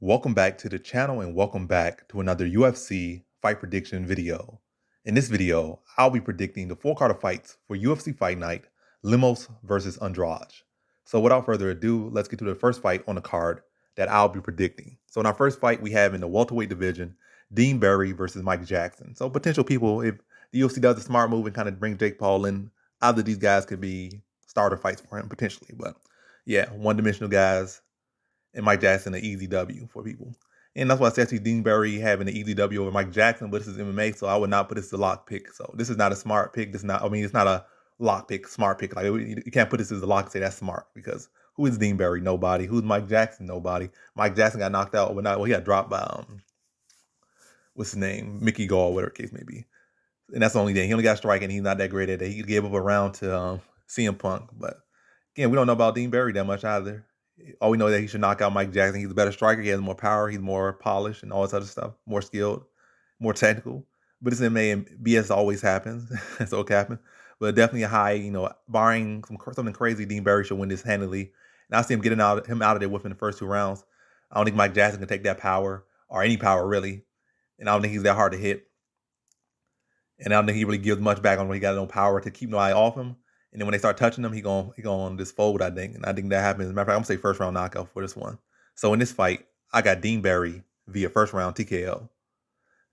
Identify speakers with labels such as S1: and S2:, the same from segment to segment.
S1: Welcome back to the channel and welcome back to another UFC fight prediction video. In this video, I'll be predicting the full card of fights for UFC Fight Night, Lemos versus Andrade. So without further ado, let's get to the first fight on the card that I'll be predicting. So in our first fight, we have in the welterweight division, Dean Barry versus Mike Jackson. So potential people, if the UFC does a smart move and kind of bring Jake Paul in, either of these guys could be starter fights for him potentially. But yeah, one-dimensional guys, and Mike Jackson an easy W for people. And that's why I said to Dean Barry having an easy W over Mike Jackson, but this is MMA, so I would not put this as a lock pick. So this is not a smart pick. It's not a lock pick, smart pick. Like you can't put this as a lock and say that's smart because who is Dean Barry? Nobody. Who's Mike Jackson? Nobody. Mike Jackson got knocked out overnight. Well, he got dropped by what's his name? Mickey Gall, whatever the case may be. And that's the only thing. He only got striking. He's not that great at it. He gave up a round to CM Punk. But again, we don't know about Dean Barry that much either. All we know is that he should knock out Mike Jackson. He's a better striker. He has more power. He's more polished and all this other stuff. More skilled, more technical. But it's MMA and BS always happens. So it can happen. But definitely a high, barring something crazy, Dean Barry should win this handily. And I see him getting him out of there within the first 2 rounds. I don't think Mike Jackson can take that power or any power really. And I don't think he's that hard to hit. And I don't think he really gives much back on when he got no power to keep no eye off him. And then when they start touching him, he going just fold, I think. And I think that happens. As a matter of fact, I'm going to say first round knockout for this one. So in this fight, I got Dean Barry via first round TKO.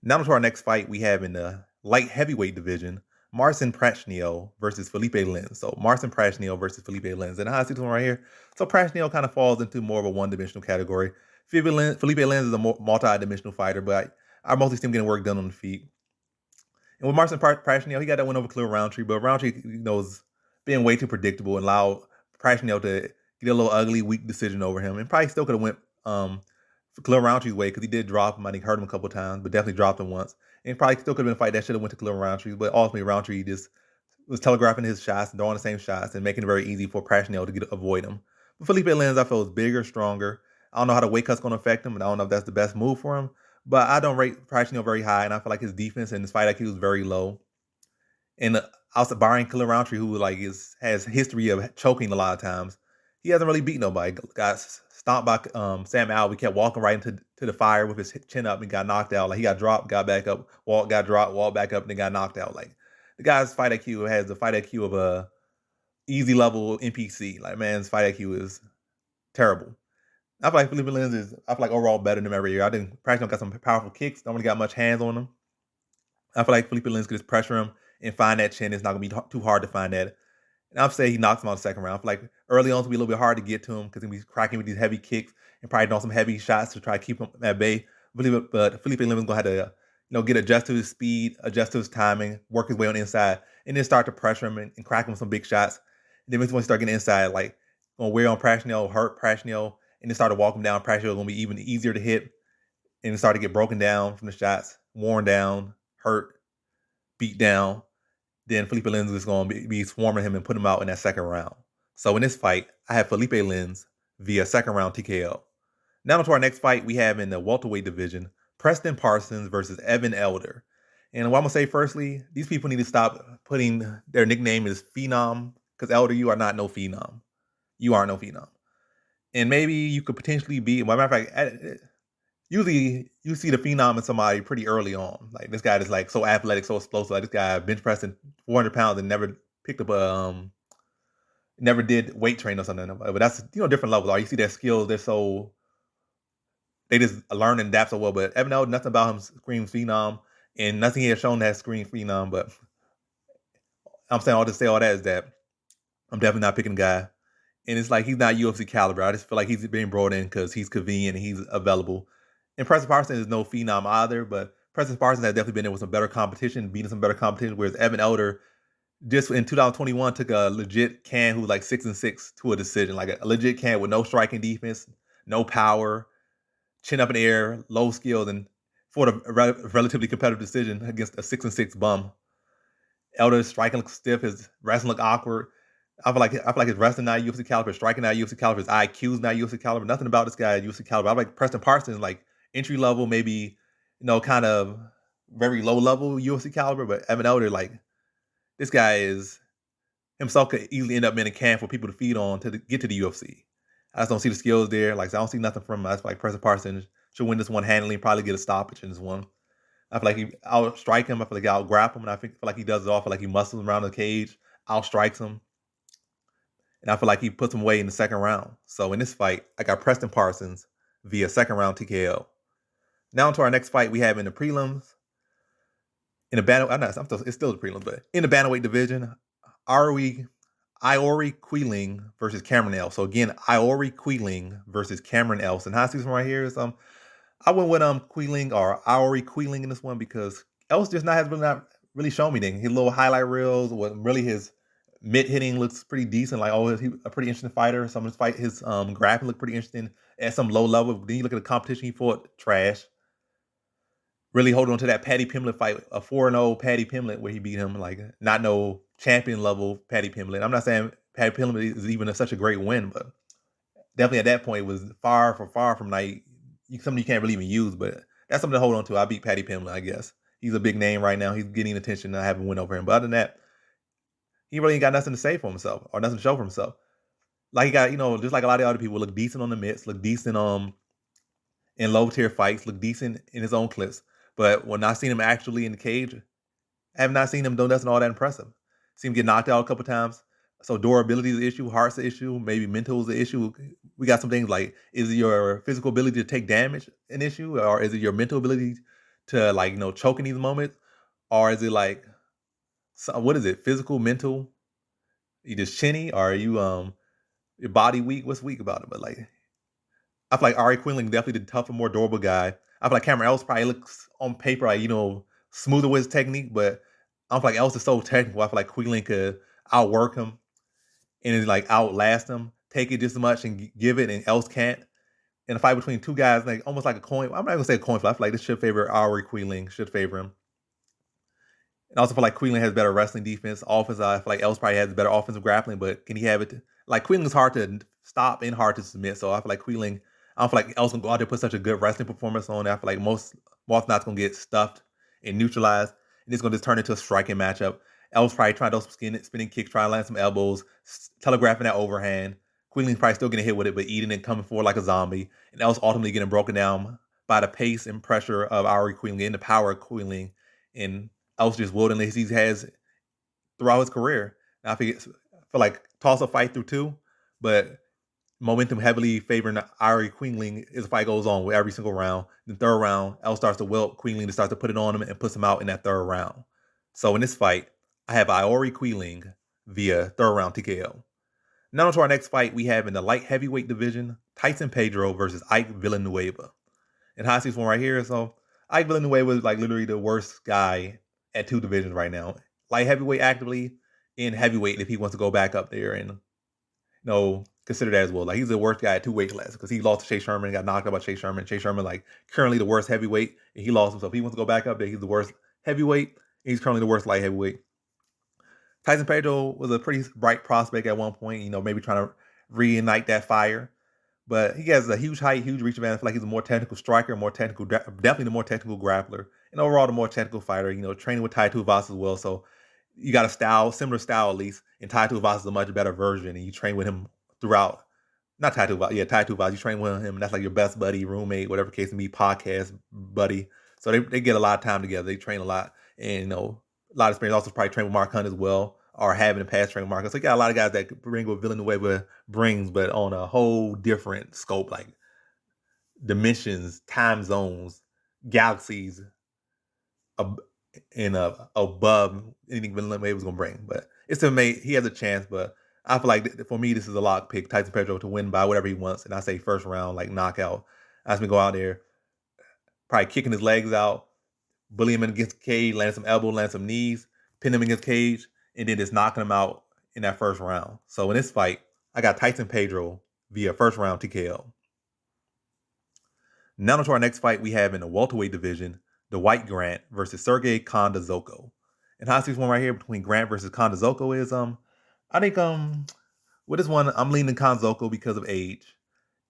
S1: Now to our next fight we have in the light heavyweight division, Marcin Prachnio versus Felipe Lins. So Marcin Prachnio versus Felipe Lins. And how I see this one right here. So Prachnio kind of falls into more of a one-dimensional category. Felipe Lins is a multi-dimensional fighter, but I mostly see him getting work done on the feet. And with Marcin Prachnio, he got that win over Khalil Roundtree, but Roundtree, is being way too predictable and allowed Prachnio to get a little ugly, weak decision over him. And probably still could have went for Khalil Rountree's way because he did drop him. I think hurt him a couple of times, but definitely dropped him once. And probably still could have been a fight that should have went to Khalil Roundtree, but ultimately Roundtree just was telegraphing his shots and throwing the same shots and making it very easy for Prachnio to avoid him. But Felipe Lins, I feel, is bigger, stronger. I don't know how the weight cut's going to affect him, and I don't know if that's the best move for him. But I don't rate Prachnio very high, and I feel like his defense and his fight IQ is very low. And also barring Khalil Roundtree, who has history of choking a lot of times, he hasn't really beat nobody. Got stomped by Sam Alvey, kept walking right into the fire with his chin up and got knocked out. Like he got dropped, got back up, got dropped, walked back up, and then got knocked out. Like the guy's fight IQ has the fight IQ of a easy level NPC. Like man's fight IQ is terrible. I feel like Felipe Lins is overall better than him every year. I think Prachnio got some powerful kicks. Don't really got much hands on him. I feel like Felipe Lins could just pressure him and find that chin. It's not going to be too hard to find that. And I'll say he knocks him out the second round. I feel like early on it's going to be a little bit hard to get to him because he'll be cracking with these heavy kicks and probably doing some heavy shots to try to keep him at bay. But Felipe Lins is going to have to, get adjust to his speed, adjust to his timing, work his way on the inside, and then start to pressure him and crack him with some big shots. And then once he start getting inside, like going to wear on Prachnio, hurt Prachnio, and then start to walk him down. Prachnio is going to be even easier to hit and start to get broken down from the shots, worn down, hurt, beat down. Then Felipe Lins is going to be swarming him and put him out in that second round. So in this fight, I have Felipe Lins via second round TKO. Now to our next fight we have in the welterweight division, Preston Parsons versus Evan Elder. And what I'm going to say firstly, these people need to stop putting their nickname as Phenom, because Elder, you are not no Phenom. You are no Phenom. And maybe you could potentially be, well, matter of fact, usually you see the Phenom in somebody pretty early on. Like this guy is like so athletic, so explosive. Like this guy bench pressing 400 pounds and never picked up never did weight train or something. But that's different levels. Or you see their skills, they just learn and adapt so well. But Evan Elder, nothing about him screams Phenom, and nothing he has shown that screams Phenom. But I'm saying all to say all that is that I'm definitely not picking a guy. And it's like he's not UFC caliber. I just feel like he's being brought in because he's convenient and he's available. And Preston Parsons is no Phenom either, but Preston Parsons has definitely been in with some better competition, beating some better competition, whereas Evan Elder just in 2021 took a legit can who was like 6-6 to a decision, like a legit can with no striking defense, no power, chin up in the air, low skills, and for a relatively competitive decision against a 6-6 bum. Elder's striking looks stiff, his wrestling look awkward. I feel like his wrestling not UFC caliber, striking not UFC caliber, his IQ's not UFC caliber. Nothing about this guy is UFC caliber. I like Preston Parsons, like entry level, maybe kind of very low level UFC caliber. But Evan Elder, like this guy is himself could easily end up in a can for people to feed on to get to the UFC. I just don't see the skills there. Like, I don't see nothing from him. I feel like Preston Parsons should win this one handily, probably get a stoppage in this one. I feel like I'll strike him. I feel like I'll grab him, and feel like he does it all. I feel like he muscles around the cage, out strikes him, and I feel like he puts him away in the second round. So in this fight, I got Preston Parsons via second round TKO. Now to our next fight we have in the prelims. In the bantamweight, it's still the prelims, but in the bantamweight division, Iori Qiling versus Cameron Else. So again, Iori Qiling versus Cameron Else. And how I see this one right here is I went with Qiling or Iori Qiling in this one because Else just not really shown me anything. His little highlight reels, what really his mid hitting looks pretty decent. Like, he's a pretty interesting fighter. Some of his grappling looked pretty interesting at some low level. Then you look at the competition he fought, trash. Really holding on to that Paddy Pimblett fight, a 4-0 Paddy Pimblett where he beat him, like not no champion level Paddy Pimblett. I'm not saying Paddy Pimblett is even such a great win, but definitely at that point it was far from like something you can't really even use. But that's something to hold on to. I beat Paddy Pimblett, I guess. He's a big name right now. He's getting attention, and I haven't win over him. But other than that, he really ain't got nothing to say for himself or nothing to show for himself. Like, he got, just like a lot of other people, look decent on the mitts, look decent in low tier fights, look decent in his own clips. But when I seen him actually in the cage, I have not seen him do nothing all that impressive. Seen him get knocked out a couple times. So durability is the issue, heart's the issue, maybe mental is the issue. We got some things like, is your physical ability to take damage an issue? Or is it your mental ability to, choke in these moments? Or is it like, what is it, physical, mental? You just chinny? Or are you, your body weak? What's weak about it? But like, I feel like Iori Qiling definitely the tougher, more durable guy. I feel like Cameron Else probably looks on paper like, smoother with his technique, but I don't feel like Else is so technical. I feel like Qiling could outwork him and like outlast him, take it just as much and give it, and Else can't. In a fight between two guys, like almost like a coin. I'm not gonna say a coin flip. I feel like this should favor Iori Qiling, should favor him. And I also feel like Qiling has better wrestling defense, offense. I feel like Else probably has better offensive grappling, but can he have it? Like, Qiling is hard to stop and hard to submit. So I feel like Qiling, I don't feel like Else can go out there and put such a good wrestling performance on. I feel like most not gonna get stuffed and neutralized, and it's gonna just turn into a striking matchup. Else probably trying those spinning kicks, trying to land some elbows, telegraphing that overhand. Queenling's probably still getting hit with it, but eating and coming forward like a zombie. And Else ultimately getting broken down by the pace and pressure of Iori Qiling and the power of Qiling. And Else just wielding as he has throughout his career. And I feel like toss-up fight through two, but momentum heavily favoring Iori Qiling as the fight goes on with every single round. In the third round, Else starts to wilt Qiling to start to put it on him and puts him out in that third round. So in this fight, I have Iori Qiling via third round TKO. Now to our next fight we have in the light heavyweight division, Tyson Pedro versus Ike Villainueva. And how I see this one right here, so Ike Villainueva is like literally the worst guy at two divisions right now. Light heavyweight actively, and heavyweight if he wants to go back up there and consider that as well. Like, he's the worst guy at two weight classes because he lost to Chase Sherman and got knocked out by Chase Sherman. Chase Sherman, like, currently the worst heavyweight, and he lost himself. If he wants to go back up there, he's the worst heavyweight, and he's currently the worst light heavyweight. Tyson Pedro was a pretty bright prospect at one point, maybe trying to reignite that fire. But he has a huge height, huge reach advantage. I feel like he's a more technical striker, definitely the more technical grappler, and overall the more technical fighter, training with Tai Tuivasa as well. So you got a similar style at least, and Tai Tuivasa is a much better version, and you train with him throughout. Not Tai Tuivasa, Tai Tuivasa. You train with him, and that's like your best buddy, roommate, whatever case may be, podcast buddy. So they get a lot of time together. They train a lot, and a lot of experience. Also probably train with Mark Hunt as well, or having a past train with Mark Hunt. So you got a lot of guys that bring what Villanueva brings, but on a whole different scope, like dimensions, time zones, galaxies, and above anything Villanueva was gonna bring. But it's amazing. He has a chance, but I feel like for me this is a lock pick. Tyson Pedro to win by whatever he wants, and I say first round, like knockout. I just go out there, probably kicking his legs out, bully him against the cage, land some elbows, land some knees, pin him against the cage, and then just knocking him out in that first round. So in this fight, I got Tyson Pedro via first round TKO. Now to our next fight we have in the welterweight division, the White Grant versus Sergey Khandozhko. And how I see this one right here between Grant versus Khandozhko is I think with this one I'm leaning Khandozhko because of age,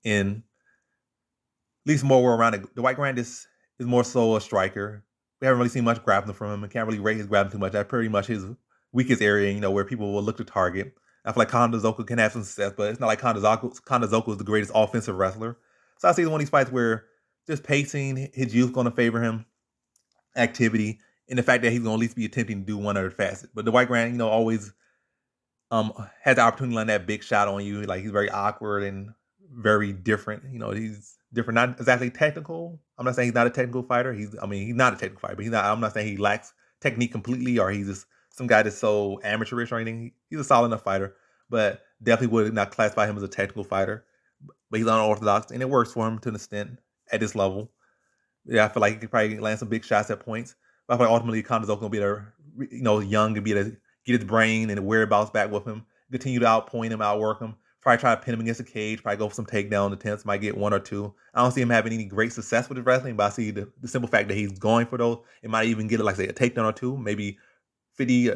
S1: and at least more around it. The White Grant is more so a striker. We haven't really seen much grappling from him. I can't really rate his grappling too much. That's pretty much his weakest area, where people will look to target. I feel like Khandozhko can have some success, but it's not like Khandozhko is the greatest offensive wrestler. So I see one of these fights where just pacing, his youth going to favor him, activity, and the fact that he's going to at least be attempting to do one other facet. But the White Grand, always has the opportunity to land that big shot on you. Like, he's very awkward and very different. He's different, not exactly technical. I'm not saying he's not a technical fighter. He's not a technical fighter, but I'm not saying he lacks technique completely, or he's just some guy that's so amateurish or anything. He's a solid enough fighter, but definitely would not classify him as a technical fighter. But he's unorthodox, and it works for him to an extent at this level. Yeah, I feel like he could probably land some big shots at points. But I feel like ultimately Khandozhko gonna be there, young, and be able to get his brain and whereabouts back with him, continue to outpoint him, outwork him, probably try to pin him against the cage, probably go for some takedown attempts, might get one or two. I don't see him having any great success with his wrestling, but I see the simple fact that he's going for those. It might even get, like, say, a takedown or two, maybe 50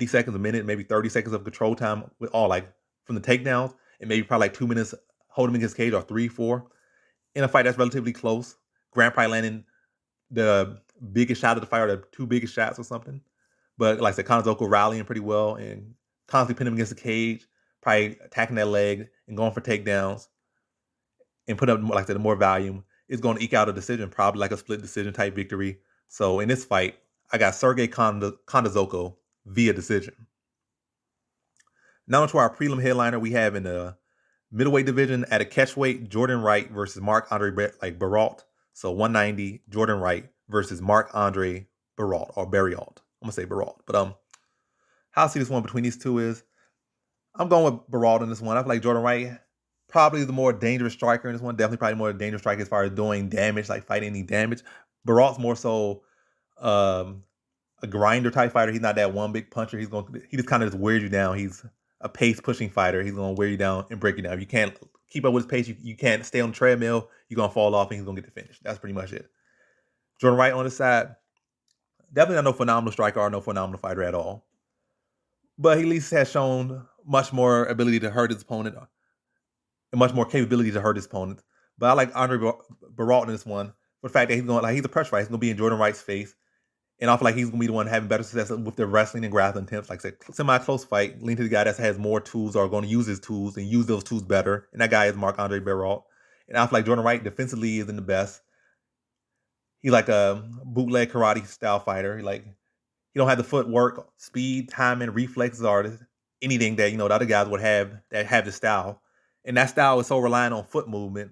S1: seconds, a minute, maybe 30 seconds of control time with all, like, from the takedowns, and maybe probably like 2 minutes holding him against the cage, or 3, 4. In a fight that's relatively close, Grant probably landing the biggest shot of the fight, or the 2 biggest shots or something. But like I said, Khandozhko rallying pretty well and constantly pinning him against the cage, probably attacking that leg and going for takedowns, and put up, like I said, more volume, is going to eke out a decision, probably like a split decision type victory. So in this fight, I got Sergey Khandozhko via decision. Now to our prelim headliner, we have in the middleweight division at a catchweight, Jourdain Wright versus Marc-Andre Barriault. So 190, Jourdain Wright versus Marc-Andre Barriault, or Barriault. I'm gonna say Barriault, but how I see this one between these two is, I'm going with Barriault in this one. I feel like Jourdain Wright probably the more dangerous striker in this one. Definitely probably more dangerous striker as far as doing damage, like fighting any damage. Barriault's more so a grinder type fighter. He's not that one big puncher. He just kind of just wears you down. He's a pace pushing fighter. He's gonna wear you down and break you down. If you can't keep up with his pace, you can't stay on the treadmill, you're gonna fall off and he's gonna get the finish. That's pretty much it. Jourdain Wright on the side, definitely not no phenomenal striker or no phenomenal fighter at all. But he at least has shown much more ability to hurt his opponent and much more capability to hurt his opponent. But I like Andre Barriault in this one for the fact that he's a pressure fighter. He's going to be in Jourdain Wright's face. And I feel like he's going to be the one having better success with the wrestling and grappling attempts. Like I said, semi-close fight, lean to the guy that has more tools, or going to use his tools and use those tools better. And that guy is Marc-Andre Barriault. And I feel like Jourdain Wright defensively isn't the best. He's like a bootleg karate style fighter. He don't have the footwork, speed, timing, reflexes, or anything that, the other guys would have that have the style. And that style is so reliant on foot movement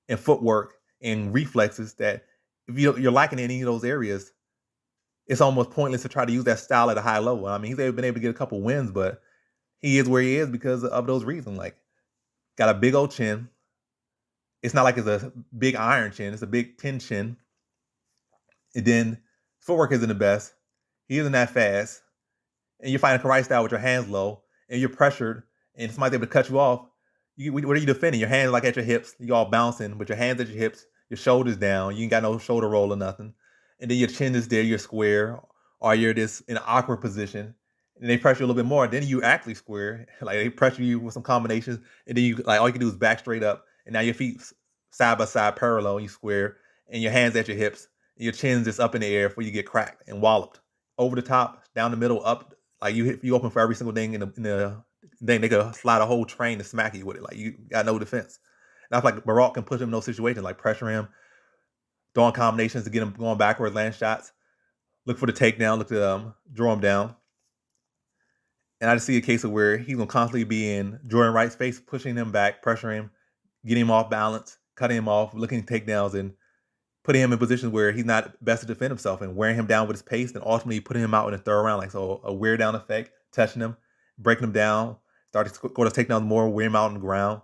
S1: and footwork and reflexes that if you're lacking in any of those areas, it's almost pointless to try to use that style at a high level. I mean, he's been able to get a couple wins, but he is where he is because of those reasons. Like, got a big old chin. It's not like it's a big iron chin. It's a big tin chin. And then footwork isn't the best. He isn't that fast. And you're fighting a karate style with your hands low, and you're pressured, and somebody's able to cut you off. What are you defending? Your hands like at your hips. You all bouncing, but your hands at your hips, your shoulders down. You ain't got no shoulder roll or nothing. And then your chin is there, you're square, or you're just in an awkward position. And they pressure you a little bit more. Then you actually square. Like, they pressure you with some combinations, and then all you can do is back straight up. And now your feet side by side parallel, you square, and your hands at your hips, and your chin's just up in the air before you get cracked and walloped. Over the top, down the middle, up. Like, you open for every single thing in the thing. They could slide a whole train to smack you with it. Like, you got no defense. And I feel like Barriault can push him in those situations, like pressure him, throwing combinations to get him going backwards, land shots, look for the takedown, look to draw him down. And I just see a case of where he's going to constantly be in Jourdain Wright's face, pushing him back, pressuring him, getting him off balance, cutting him off, looking at takedowns, and putting him in positions where he's not best to defend himself, and wearing him down with his pace, and ultimately putting him out in the third round. Like, so a wear down effect, touching him, breaking him down, starting to go to takedowns more, wear him out on the ground,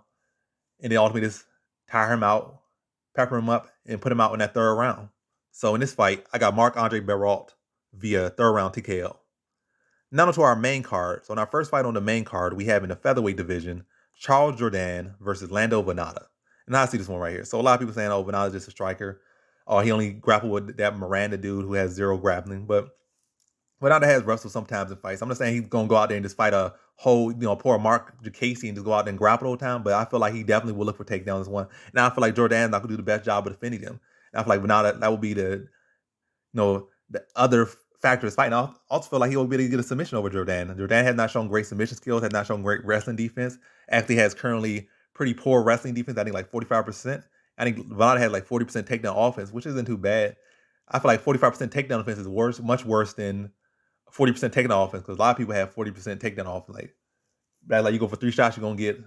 S1: and then ultimately just tire him out, pepper him up, and put him out in that third round. So in this fight, I got Marc-Andre Barriault via third round TKO. Now to our main card. So in our first fight on the main card, we have in the featherweight division, Charles Jourdain versus Lando Vannata. And I see this one right here. So a lot of people saying, oh, Vannata's just a striker. Oh, he only grappled with that Miranda dude who has zero grappling. But Vannata has wrestled sometimes in fights. I'm not saying he's going to go out there and just fight a whole, poor Mark Jacasey and just go out there and grapple all the time. But I feel like he definitely will look for takedowns as one. Now I feel like Jourdain's not going to do the best job of defending him. And I feel like Vannata, that would be the other factor of his fight. And I also feel like he'll be able to get a submission over Jourdain. Jourdain has not shown great submission skills, has not shown great wrestling defense. Actually has currently pretty poor wrestling defense. I think like 45%. I think Vannata has like 40% takedown offense, which isn't too bad. I feel like 45% takedown offense is worse, much worse than 40% takedown offense, because a lot of people have 40% takedown offense. Like you go for 3 shots, you're gonna get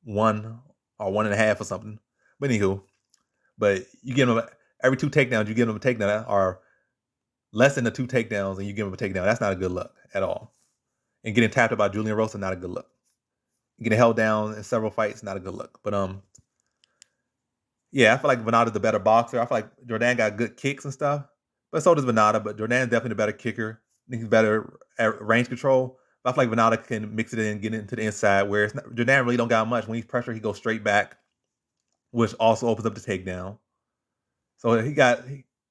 S1: 1 or 1.5 or something. But anywho, but you give them every 2 takedowns, you give them a takedown, or less than the 2 takedowns, and you give them a takedown. That's not a good look at all. And getting tapped about Julian Rosa, not a good look. Getting held down in several fights, not a good look. But yeah, I feel like Vannata's the better boxer. I feel like Jourdain got good kicks and stuff, but so does Vannata. But Jourdain's definitely the better kicker. I think he's better at range control. But I feel like Vannata can mix it in, get it into the inside, where Jourdain really don't got much. When he's pressured, he goes straight back, which also opens up the takedown. So he got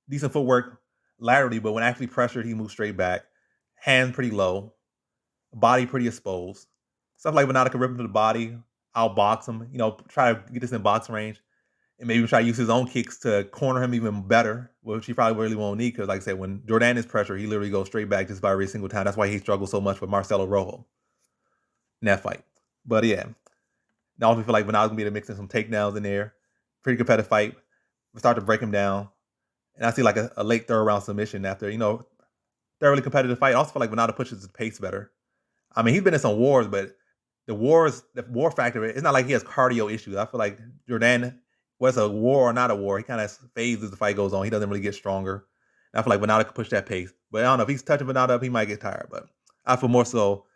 S1: decent footwork laterally, but when actually pressured, he moves straight back. Hands pretty low, body pretty exposed. Stuff like Vannata can rip him to the body, outbox him, try to get this in box range, and maybe try to use his own kicks to corner him even better, which he probably really won't need, because like I said, when Jourdain is pressured, he literally goes straight back just about every single time. That's why he struggles so much with Marcelo Rojo in that fight. But yeah, I also feel like Vannata's going to be able to mix in some takedowns in there. Pretty competitive fight. We start to break him down. And I see like a late third round submission after, thoroughly competitive fight. I also feel like Vannata pushes his pace better. I mean, he's been in some wars, but the war factor, it's not like he has cardio issues. I feel like Jourdain, whether it's a war or not a war, he kind of fades as the fight goes on. He doesn't really get stronger. And I feel like Vannata could push that pace. But I don't know, if he's touching Vannata up, he might get tired. But I feel more so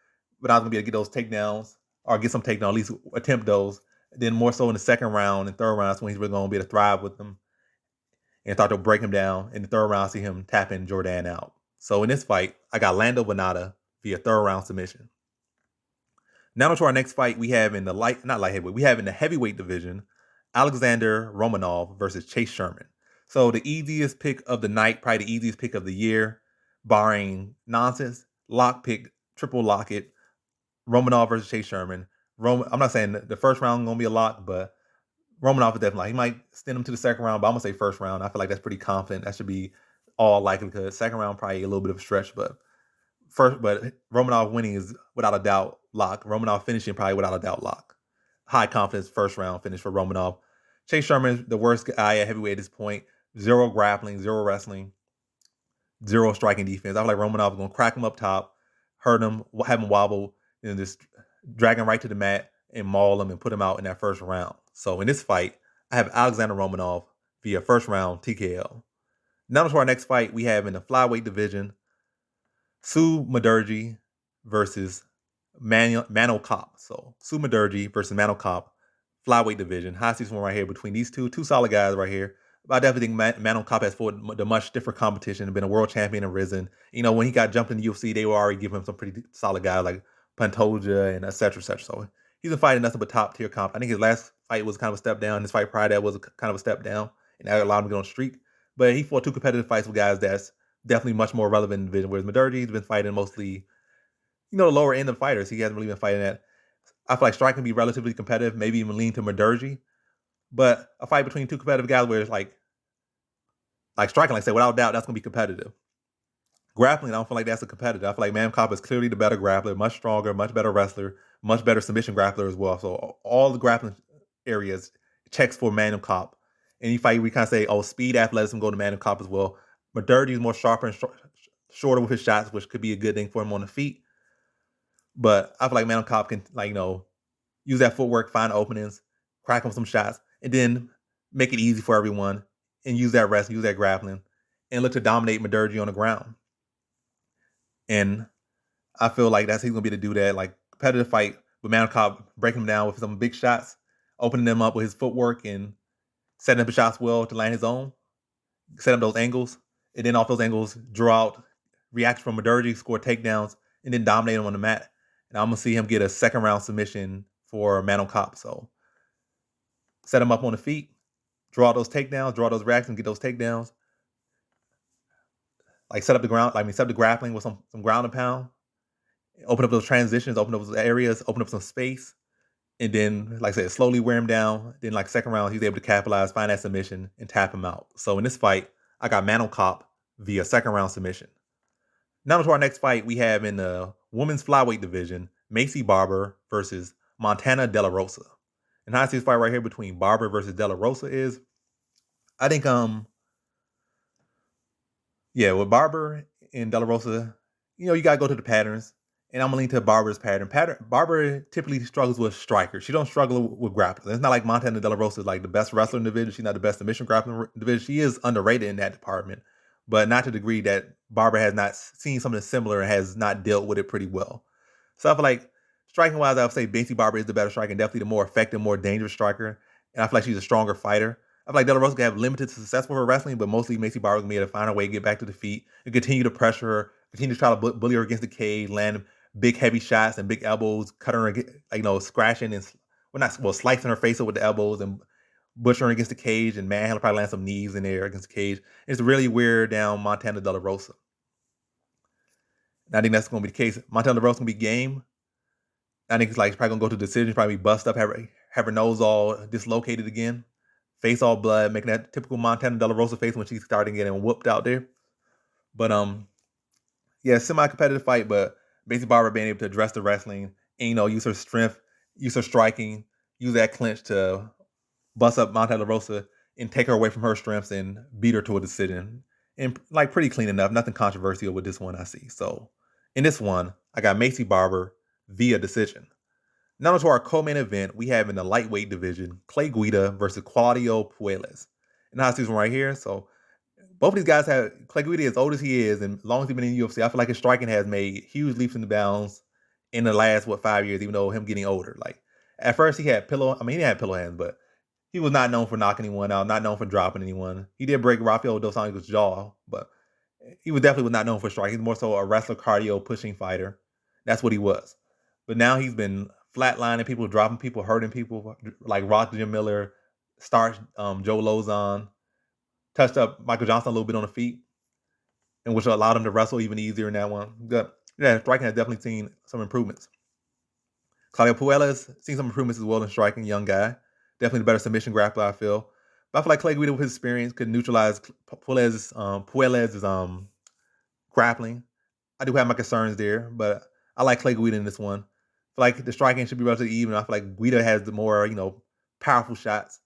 S1: Vannata's going to be able to get those takedowns, or get some takedowns, at least attempt those. Then more so in the second round and third round, that's when he's really going to be able to thrive with them and start to break him down. In the third round, see him tapping Jourdain out. So in this fight, I got Lando Vannata via third round submission. Now to our next fight, we have in the we have in the heavyweight division, Alexander Romanov versus Chase Sherman. So the easiest pick of the night, probably the easiest pick of the year, barring nonsense, lock pick, triple lock it, Romanov versus Chase Sherman. I'm not saying the first round is going to be a lock, but Romanov is definitely, he might send him to the second round, but I'm going to say first round. I feel like that's pretty confident. That should be all likelihood. Second round, probably a little bit of a stretch, but Romanov winning is without a doubt lock. Romanov finishing probably without a doubt lock. High confidence first round finish for Romanov. Chase Sherman is the worst guy at heavyweight at this point. 0 grappling, 0 wrestling, 0 striking defense. I feel like Romanov is going to crack him up top, hurt him, have him wobble, and just drag him right to the mat and maul him and put him out in that first round. So in this fight, I have Alexander Romanov via first round TKO. Now to our next fight, we have in the flyweight division, Mudaerji versus Manel Kape. So Mudaerji versus Manel Kape, flyweight division. High season one right here between these two solid guys right here. But I definitely think Manel Kape has fought the much different competition, been a world champion and risen. When he got jumped in the UFC, they were already giving him some pretty solid guys like Khandozhko and et cetera, et cetera. So he's been fighting nothing but top tier comp. I think his last fight was kind of a step down. His fight prior to that was kind of a step down, and that allowed him to get on a streak. But he fought 2 competitive fights with guys that's definitely much more relevant in the division. Whereas Mudaerji's been fighting mostly, the lower end of fighters. He hasn't really been fighting that. I feel like striking can be relatively competitive, maybe even lean to Mudaerji. But a fight between 2 competitive guys where it's like striking, like I said, without doubt, that's going to be competitive. Grappling, I don't feel like that's a competitor. I feel like Manel Kape is clearly the better grappler, much stronger, much better wrestler, much better submission grappler as well. So all the grappling areas checks for Manel Kape. Any fight we kind of say, speed, athleticism go to Manel Kape as well. Mudaerji is more sharper and shorter with his shots, which could be a good thing for him on the feet. But I feel like Manel Kape can, use that footwork, find openings, crack him some shots, and then make it easy for everyone, and use that wrestling, use that grappling, and look to dominate Mudaerji on the ground. And I feel like he's going to be able to do that. Like, competitive fight with Manel Kape, breaking him down with some big shots, opening them up with his footwork, and setting up his shots well to land his own, set up those angles, and then off those angles, draw out reaction from Mudaerji, score takedowns, and then dominate him on the mat. And I'm going to see him get a second round submission for Manel Kape. So set him up on the feet, draw those takedowns, draw those reactions, get those takedowns. Like set up the grappling with some ground and pound. Open up those transitions, open up those areas, open up some space. And then, like I said, slowly wear him down. Then second round, he's able to capitalize, find that submission, and tap him out. So in this fight, I got Manel Kape via second round submission. Now to our next fight, we have in the women's flyweight division, Macy Barber versus Montana De La Rosa. And how I see this fight right here between Barber versus De La Rosa is, I think yeah, with Barber and De La Rosa, you gotta go to the patterns. And I'm gonna lean to Barber's pattern. Barber typically struggles with strikers. She don't struggle with grapplers. It's not like Montana De La Rosa is like the best wrestler in the division. She's not the best submission grappler in the division. She is underrated in that department, but not to the degree that Barber has not seen something similar and has not dealt with it pretty well. So I feel like striking wise, I would say Bancy Barber is the better striker and definitely the more effective, more dangerous striker. And I feel like she's a stronger fighter. I feel like De La Rosa can have limited success with her wrestling, but mostly Macy Barber can be able to find her way, get back to the feet, and continue to pressure her, continue to try to bully her against the cage, land big heavy shots and big elbows, cut her, scratching and slicing her face up with the elbows and butchering her against the cage, and manhandle, probably land some knees in there against the cage. It's really wear down Montana De La Rosa. And I think that's going to be the case. Montana De La Rosa going to be game. I think it's like probably going to go to decision, probably bust up, have her nose all dislocated again, face all blood, making that typical Montana De La Rosa face when she's starting getting whooped out there. But yeah, semi-competitive fight, but basically Barber being able to address the wrestling and, use her strength, use her striking, use that clinch to bust up Montana De La Rosa and take her away from her strengths and beat her to a decision. And like pretty clean enough, nothing controversial with this one I see. So in this one, I got Macy Barber via decision. Now to our co-main event, we have in the lightweight division, Clay Guida versus Claudio Puelles. And I see this one right here. So both of these guys have, Clay Guida, as old as he is, and as long as he's been in the UFC, I feel like his striking has made huge leaps in the bounds in the last, 5 years, even though him getting older. Like, at first he had he didn't have pillow hands, but he was not known for knocking anyone out, not known for dropping anyone. He did break Rafael Dos Anjos' jaw, but he was not known for striking. He's more so a wrestler, cardio, pushing fighter. That's what he was. But now he's been flatlining people, dropping people, hurting people, like Rock Jim Miller, starched Joe Lozon, touched up Michael Johnson a little bit on the feet, and which allowed him to wrestle even easier in that one. Yeah, striking has definitely seen some improvements. Claudio Puelles seen some improvements as well in striking, young guy. Definitely the better submission grappler, I feel. But I feel like Clay Guida, with his experience, could neutralize Puelles' grappling. I do have my concerns there, but I like Clay Guida in this one. I feel like the striking should be relatively even. I feel like Guida has the more, powerful shots.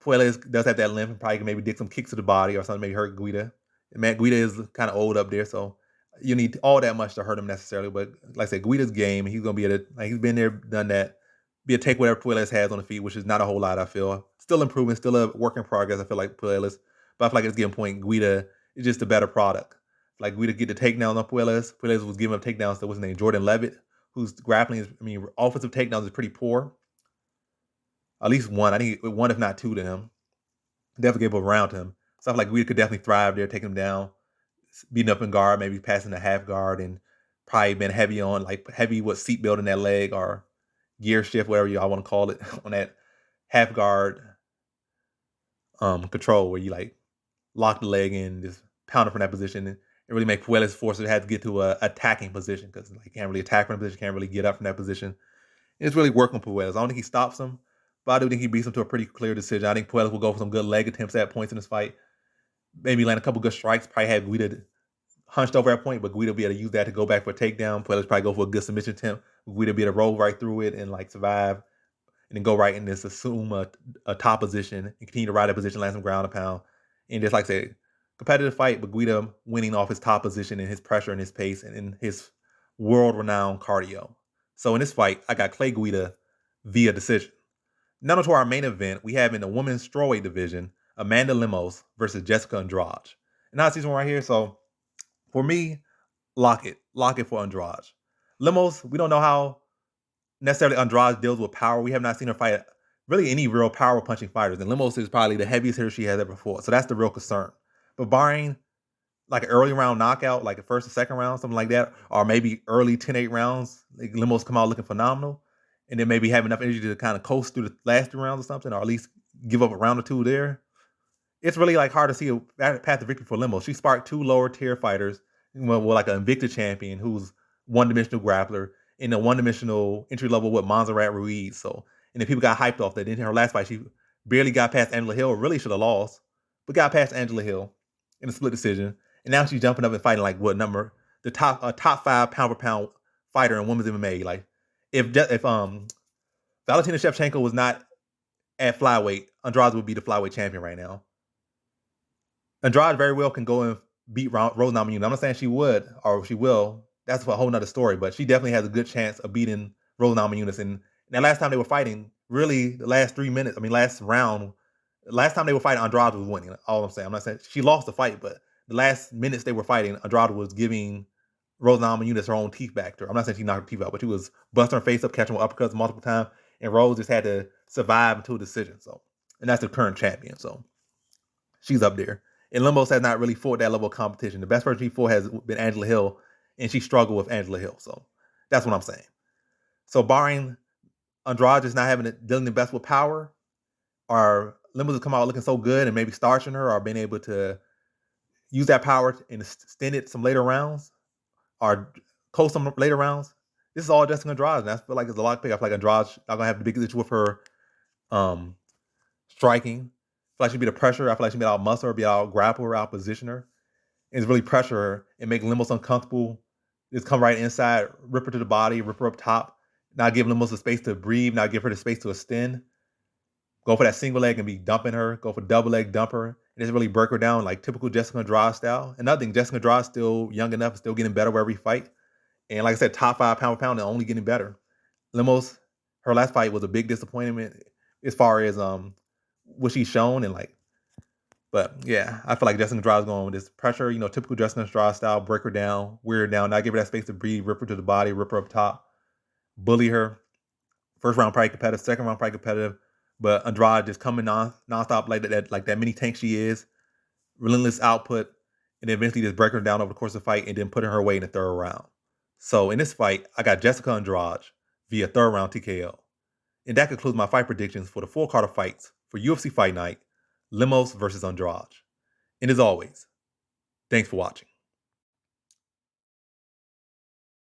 S1: Puelles does have that limp and probably can maybe dig some kicks to the body or something, maybe hurt Guida. And man, Guida is kind of old up there, so you need all that much to hurt him necessarily. But like I said, Guida's game, he's gonna be he's been there, done that. Be able to take whatever Puelles has on the feet, which is not a whole lot, I feel. Still improvement, still a work in progress, I feel like Puelles. But I feel like at this given point, Guida is just a better product. Like Guida get the takedowns on Puelles. Puelles was giving up takedowns to what's his name, Jourdain Levitt, whose grappling is, offensive takedowns is pretty poor. At least one. I think one, if not two, to him. Definitely gave up around him. So I feel like Guida could definitely thrive there, taking him down, beating up in guard, maybe passing a half guard, and probably been heavy with seat build in that leg or gear shift, whatever y'all want to call it, on that half guard control where you lock the leg in, just pound it from that position, and really make Puelles force it, have to get to a attacking position because he can't really attack from that position, can't really get up from that position. And it's really working Puelles. I don't think he stops him, but I do think he beats him to a pretty clear decision. I think Puelles will go for some good leg attempts at points in this fight. Maybe land a couple good strikes, probably have Guida hunched over at point, but Guida will be able to use that to go back for a takedown. Puelles probably go for a good submission attempt. Guida will be able to roll right through it and survive, and then go right in this, assume a top position and continue to ride that position, land some ground and pound. And just like I said, competitive fight, but Guida winning off his top position and his pressure and his pace and in his world-renowned cardio. So in this fight, I got Clay Guida via decision. Now to our main event, we have in the women's strawweight division, Amanda Lemos versus Jessica Andrade. And now I see this one right here. So for me, lock it for Andrade. Lemos, we don't know how necessarily Andrade deals with power. We have not seen her fight really any real power punching fighters. And Lemos is probably the heaviest hitter she has ever fought. So that's the real concern. But barring like an early round knockout, like a first or second round, something like that, or maybe early 10-8 rounds, Lemos come out looking phenomenal, and then maybe have enough energy to kind of coast through the last 3 rounds or something, or at least give up a round or two there. It's really hard to see a path to victory for Lemos. She sparked 2 lower tier fighters, like an Invicta champion who's one-dimensional grappler, in a one-dimensional entry level with Montserrat Ruiz. So, and then people got hyped off that. In her last fight, she barely got past Angela Hill. Really should have lost, but got past Angela Hill in a split decision. And now she's jumping up and fighting the the top 5 pound for pound fighter in women's MMA. Like if Valentina Shevchenko was not at flyweight, Andrade would be the flyweight champion right now. Andrade very well can go and beat Rosa Namajunas. I'm not saying she would or she will. That's a whole nother story, but she definitely has a good chance of beating Rosa Namajunas. And that last time they were fighting, really the last 3 minutes, last round, last time they were fighting, Andrade was winning. All I'm saying. I'm not saying she lost the fight, but the last minutes they were fighting, Andrade was giving Rosa Namajunas her own teeth back to her. I'm not saying she knocked her teeth out, but she was busting her face up, catching her uppercuts multiple times, and Rose just had to survive until a decision. So, and that's the current champion. So she's up there. And Lemos has not really fought that level of competition. The best person she fought has been Angela Hill, and she struggled with Angela Hill. So that's what I'm saying. So barring Andrade just not dealing the best with power, or Lemos has come out looking so good and maybe starching her, or being able to use that power and extend it some later rounds, or close some later rounds. This is all Jessica Andrade, and I feel like it's a lock pick. I feel like Andrade's not gonna have the biggest issue with her striking. I feel like she'd be the pressure. I feel like she'd be out muscle her, be out grapple her, out position her, and it's really pressure her and make Lemos uncomfortable. Just come right inside, rip her to the body, rip her up top, not give Lemos the space to breathe, not give her the space to extend. Go for that single leg and be dumping her. Go for double leg, dump her, and just really break her down like typical Jessica Andrade style. Another thing, Jessica Andrade's still young enough, still getting better wherever he fight. And like I said, top 5 pound for pound and only getting better. Lemos, her last fight was a big disappointment as far as what she's shown and like. But yeah, I feel like Jessica Andrade's going with this pressure, typical Jessica Andrade style, break her down, wear her down, not give her that space to breathe, rip her to the body, rip her up top, bully her. First round probably competitive, second round probably competitive. But Andrade just coming nonstop like that mini tank she is, relentless output, and then eventually just break her down over the course of the fight and then putting her away in the third round. So in this fight, I got Jessica Andrade via third round TKO. And that concludes my fight predictions for the full card of fights for UFC Fight Night, Lemos versus Andrade. And as always, thanks for watching.